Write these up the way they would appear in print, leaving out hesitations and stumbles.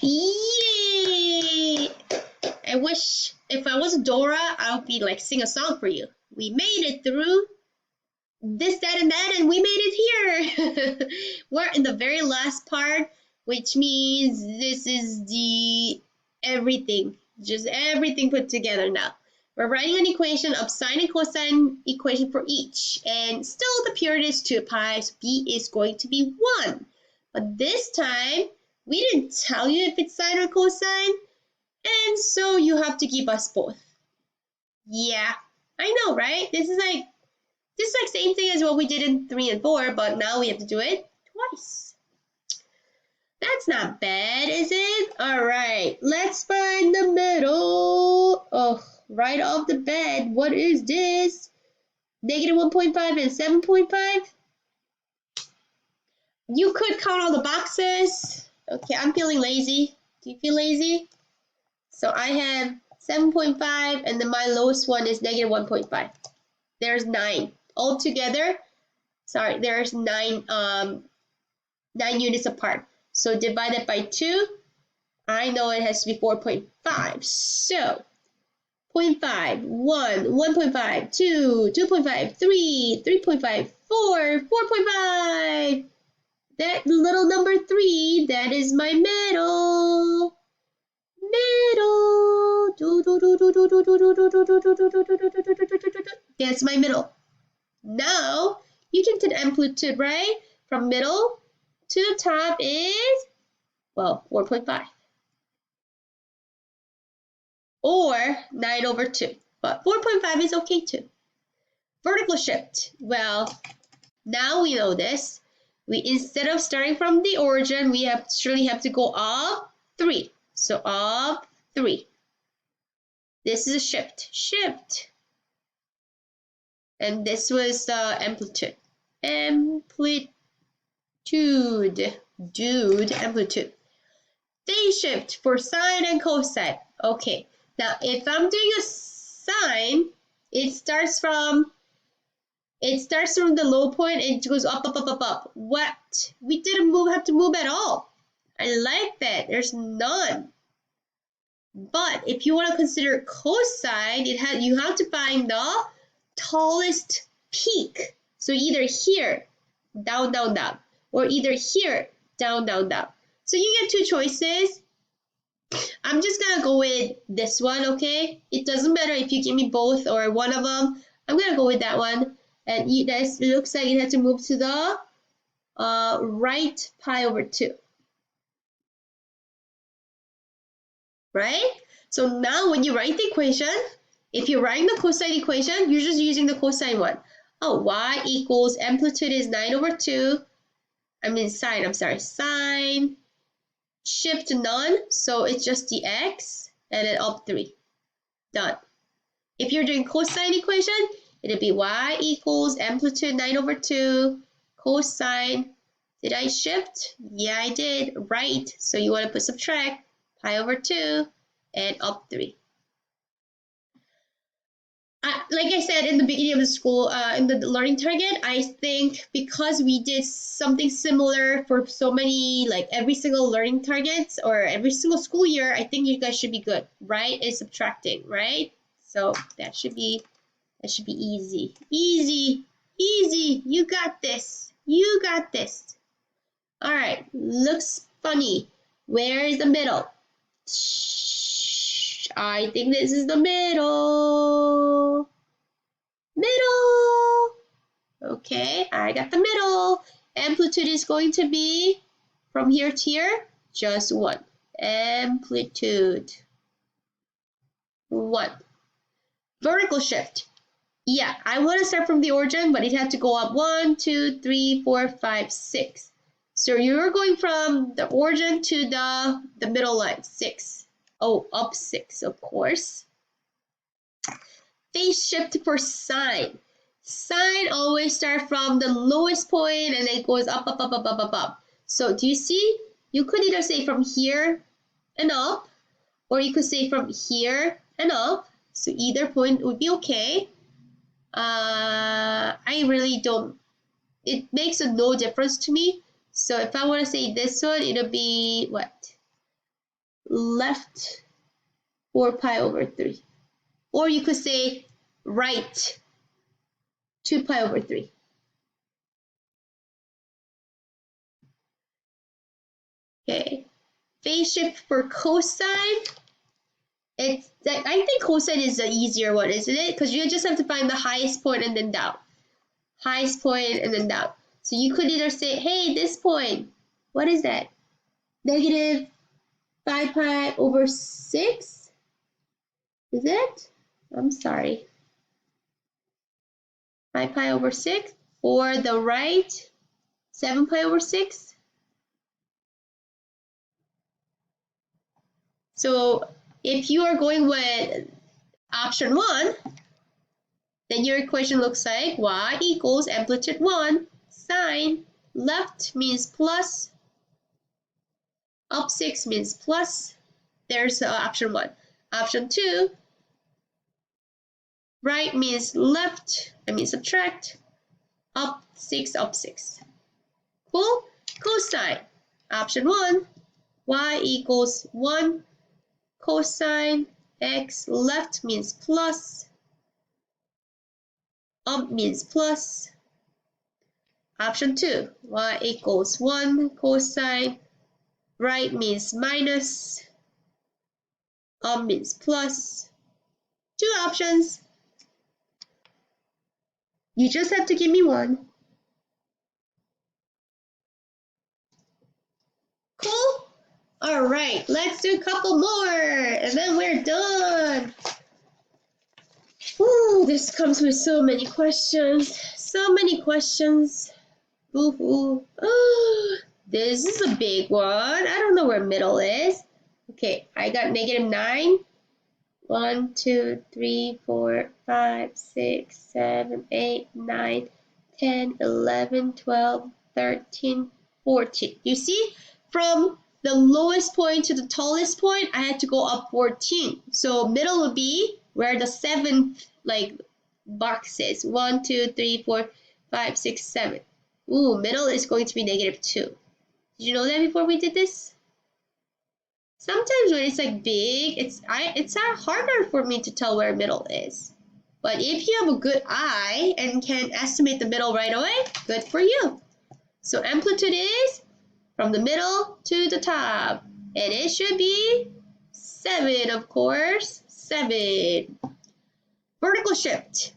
Yay! I wish if I was Dora, I would be like sing a song for you. We made it through this, that, and that, and we made it here. We're in the very last part, which means this is the everything, just everything put together now. We're writing an equation of sine and cosine equation for each, and still the period is 2 pi, so b is going to be 1. But this time, we didn't tell you if it's sine or cosine, and so you have to give us both. Yeah, I know, right? This is like same thing as what we did in 3 and 4, but now we have to do it twice. That's not bad, is it? All right, let's find the middle. Oh, right off the bat, what is this? Negative 1.5 and 7.5? You could count all the boxes. Okay, I'm feeling lazy. Do you feel lazy? So I have 7.5, and then my lowest one is negative 1.5. There's 9. Altogether, sorry, there's 9 units apart. So divided by 2, I know it has to be 4.5. So 0.5, 1, 1.5, 2, 2.5, 3, 3.5, 4, 4.5. That little number 3, that is my middle. Middle. That's my middle. Now, you can take amplitude, right? From middle to the top is, well, 4.5. Or 9 over 2. But 4.5 is okay too. Vertical shift. Well, now we know this. We, instead of starting from the origin, we surely have to go up 3. So up 3. This is a shift. Shift. And this was the amplitude. Amplitude. Amplitude. Phase shift for sine and cosine. Okay, now if I'm doing a sine, it starts from the low point and it goes up, up, up, up, up. What? We didn't have to move at all. I like that. There's none. But if you want to consider cosine, you have to find the tallest peak. So either here, down, down, down, or either here, down, down, down. So you get 2 choices. I'm just gonna go with this one, okay? It doesn't matter if you give me both or one of them. I'm gonna go with that one. And it looks like it has to move to the right pi over 2. Right? So now when you write the equation, if you're writing the cosine equation, you're just using the cosine one. Oh, y equals amplitude is 9 over 2. I mean sine, I'm sorry, sine. Shift to none, so it's just the x, and then up 3. Done. If you're doing cosine equation, it'll be y equals amplitude 9 over 2, cosine. Did I shift? Yeah, I did. Right. So you want to put subtract pi over 2 and up 3. Like I said in the beginning of the school, in the learning target, I think because we did something similar for so many, like every single learning targets or every single school year, I think you guys should be good. Right is subtracting, right? So that should be easy. Easy, easy. You got this. You got this. All right, looks funny. Where is the middle? I think this is the middle. Middle. Okay, I got the middle. Amplitude is going to be from here to here, just 1. Amplitude. 1. Vertical shift. Yeah, I want to start from the origin, but it had to go up 1, 2, 3, 4, 5, 6. So you're going from the origin to the middle line, 6. Oh, up 6, of course. Phase shift for sine. Sine always starts from the lowest point and it goes up, up, up, up, up, up, up. So do you see? You could either say from here and up, or you could say from here and up. So either point would be okay. I really don't, it makes no difference to me. So if I want to say this one, it'll be what? left 4 pi over 3. Or you could say right 2 pi over 3. Okay. Phase shift for cosine. I think cosine is the easier one, isn't it? Because you just have to find the highest point and then down. Highest point and then down. So you could either say, hey, this point, what is that? Negative 5 pi over 6? Is it? I'm sorry. 5 pi over 6? Or the right, 7 pi over 6? So if you are going with option 1, then your equation looks like y equals amplitude 1 sine left means plus, up 6 means plus. There's option 1. Option 2, right means left, I mean subtract, up 6, up 6. Cool? Cosine. Option 1, y equals 1 cosine x, left means plus, up means plus. Option 2, y equals 1 cosine, right means minus, up means plus. 2 options. You just have to give me one. Cool? All right, let's do a couple more, and then we're done. Ooh, this comes with so many questions. So many questions. Ooh. Oh, this is a big one. I don't know where middle is. Okay, I got negative 9. 1, 2, 3, 4, 5, 6, 7, 8, 9, 10, 11, 12, 13, 14. You see, from the lowest point to the tallest point, I had to go up 14. So middle would be where the 7th box is. 1, 2, 3, 4, 5, 6, 7. Ooh, middle is going to be negative 2. Did you know that before we did this? Sometimes when it's like big, it's harder for me to tell where middle is. But if you have a good eye and can estimate the middle right away, good for you. So amplitude is from the middle to the top. And it should be 7, of course. 7. Vertical shift.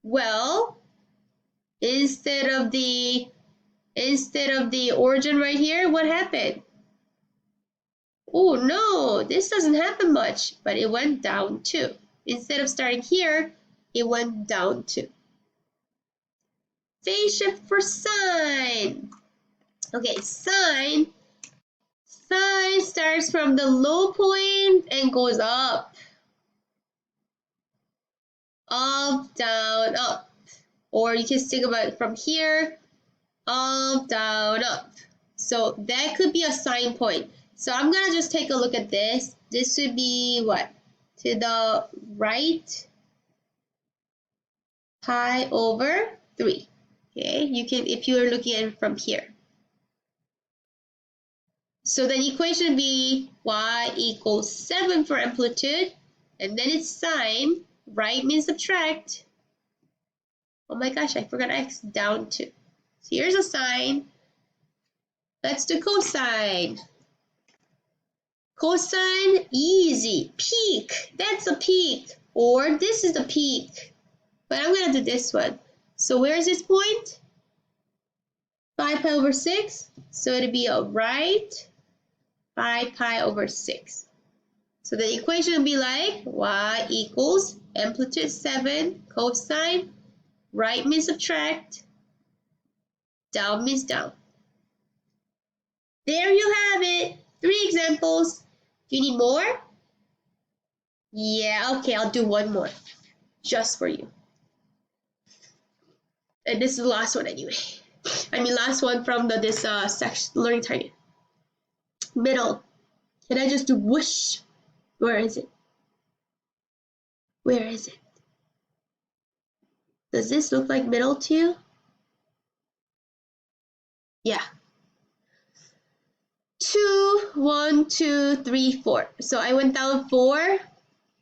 Well, instead of the origin right here, what happened? Oh no, this doesn't happen much, but it went down too. Instead of starting here, it went down too. Phase shift for sine. Okay, sine starts from the low point and goes up. Up, down, up. Or you can think about it from here, up, down, up. So that could be a sine point. So I'm gonna just take a look at this. This would be what? To the right, pi over 3. Okay, you can, if you are looking at it from here. So the equation would be y equals 7 for amplitude, and then it's sine, right means subtract. Oh my gosh, I forgot x, down 2. So here's a sine. Let's do cosine. Cosine, easy. Peak, that's a peak. Or this is the peak. But I'm going to do this one. So where is this point? 5 pi over 6. So it'd be a right 5 pi over 6. So the equation would be like y equals amplitude 7 cosine, right means subtract, down means down. There you have it. 3 examples. Do you need more? Yeah, okay, I'll do one more just for you. And this is the last one anyway. I mean, last one from this section, learning target. Middle. Can I just do whoosh? Where is it? Where is it? Does this look like middle to you? Yeah. 2, 1, 2, 3, 4. So I went down 4,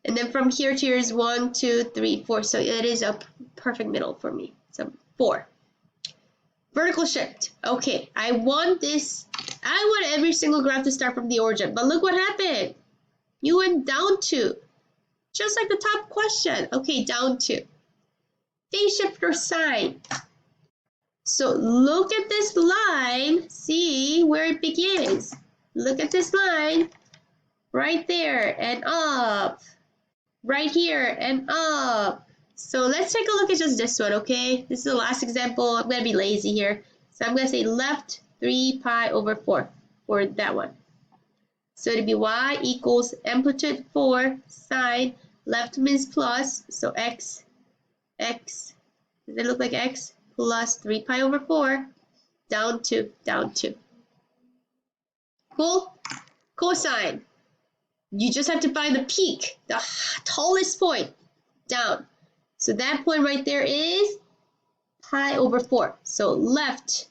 and then from here to here is 1, 2, 3, 4. So it is a perfect middle for me. So 4. Vertical shift. Okay, I want this. I want every single graph to start from the origin. But look what happened. You went down 2. Just like the top question. Okay, down 2. Phase shift or sine. So look at this line. See where it begins. Look at this line. Right there and up. Right here and up. So let's take a look at just this one, okay? This is the last example. I'm going to be lazy here. So I'm going to say left 3 pi over 4 for that one. So it'd be y equals amplitude 4 sine. Left means plus. So x. Does it look like x? Plus 3 pi over 4. Down 2. Cool? Cosine. You just have to find the peak, the tallest point, down. So that point right there is pi over 4. So left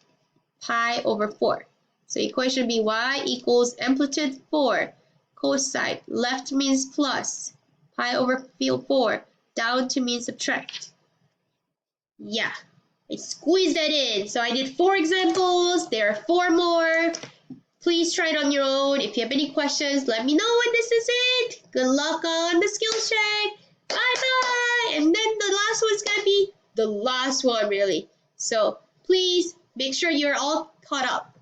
pi over 4. So equation would be y equals amplitude 4 cosine. Left means plus, pi over 4. Down to means subtract. Yeah, I squeezed that in. So I did 4 examples. There are 4 more. Please try it on your own. If you have any questions, let me know when this is it. Good luck on the skills check. Bye-bye. And then the last one's going to be the last one, really. So please make sure you're all caught up.